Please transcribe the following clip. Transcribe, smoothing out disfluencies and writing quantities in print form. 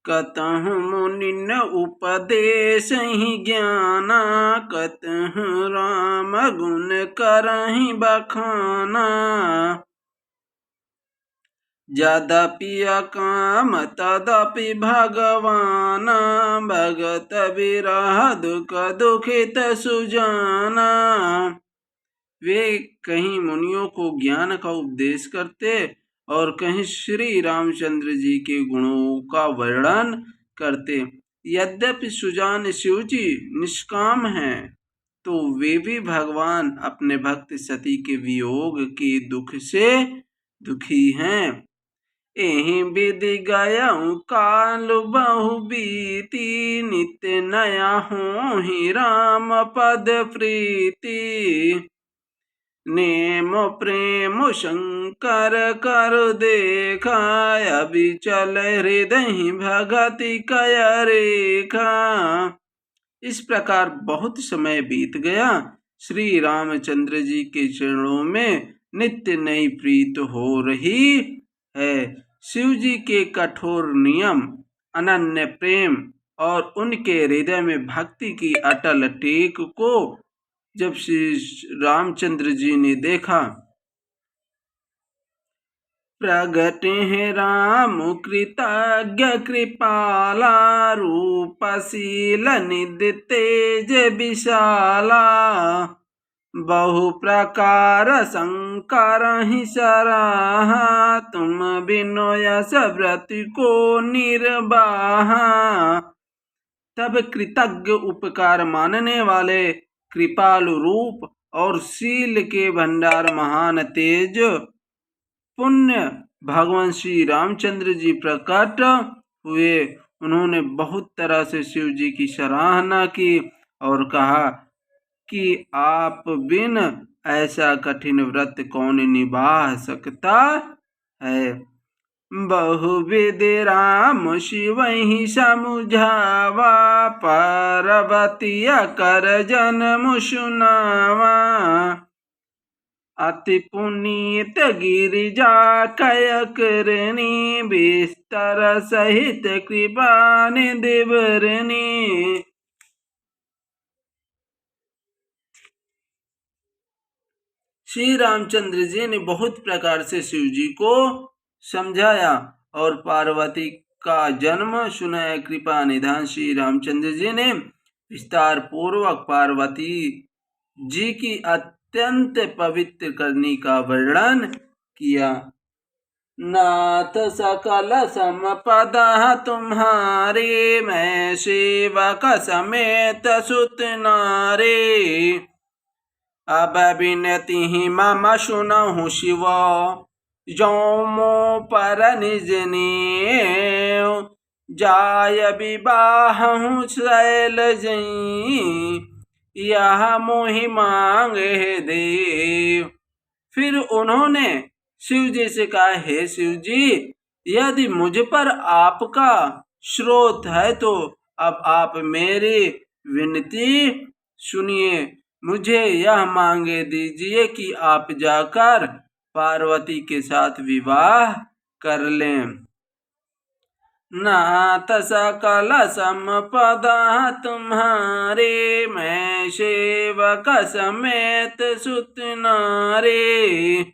कतहु मुनि न उपदेश ही ज्ञाना, कतहु राम गुण करहि बखाना। यद्यपि अकाम तदपि भगवान, भगत विरह दुख दुखित सुजाना। वे कहीं मुनियों को ज्ञान का उपदेश करते और कहीं श्री रामचंद्र जी के गुणों का वर्णन करते। यद्यपि सुजान शिव जी निष्काम हैं, तो वे भी भगवान अपने भक्त सती के वियोग के दुख से दुखी हैं। एहि विधि गयउ काल बहु बीती, नित्य नया होहि राम पद प्रीति। नेम प्रेम शंकर कर देखा, अविचल हृदय भगति कय रेखा। इस प्रकार बहुत समय बीत गया। श्री रामचंद्र जी के चरणों में नित्य नई प्रीत हो रही है। शिव जी के कठोर नियम, अनन्य प्रेम और उनके हृदय में भक्ति की अटल टेक को जब श्री रामचंद्र जी ने देखा, प्रगटे हैं राम कृतज्ञ कृपाला, रूपशील निधि तेज विशाला। बहु प्रकार शंकर ही सराहा, तुम बिनो यस व्रत को निर्वाहा। तब कृतज्ञ उपकार मानने वाले, कृपालु रूप और शील के भंडार, महान तेज पुण्य भगवान श्री रामचंद्र जी प्रकट हुए। उन्होंने बहुत तरह से शिव जी की सराहना की और कहा कि आप बिन ऐसा कठिन व्रत कौन निभा सकता है। बहुविधि राम शिव ही समुझावा, पार्वती कर जन्म सुनावा। अति पुनीत गिरिजा कय करनी, विस्तर सहित कृपा निधि बरनी। श्री रामचंद्र जी ने बहुत प्रकार से शिव जी को समझाया और पार्वती का जन्म सुनाया। कृपा निधान श्री रामचंद्र जी ने विस्तार पूर्वक पार्वती जी की अत्यंत पवित्र करनी का वर्णन किया। नाथ सकल समपदा तुम्हारे, मैं सेवक समेत सुत नारे। अब विनती मम सुनहु शिव, जो मो पर निज नेव। जाय विवाहु शैल जई, यह मोहि मांगे देव। फिर उन्होंने शिव जी से कहा, हे शिव जी, यदि मुझ पर आपका श्रोत है तो अब आप मेरी विनती सुनिए। मुझे यह मांगे दीजिए कि आप जाकर पार्वती के साथ विवाह कर लें। नाथ सकल संपदा तुम्हारे, मैं सेवक समेत सुत नारे।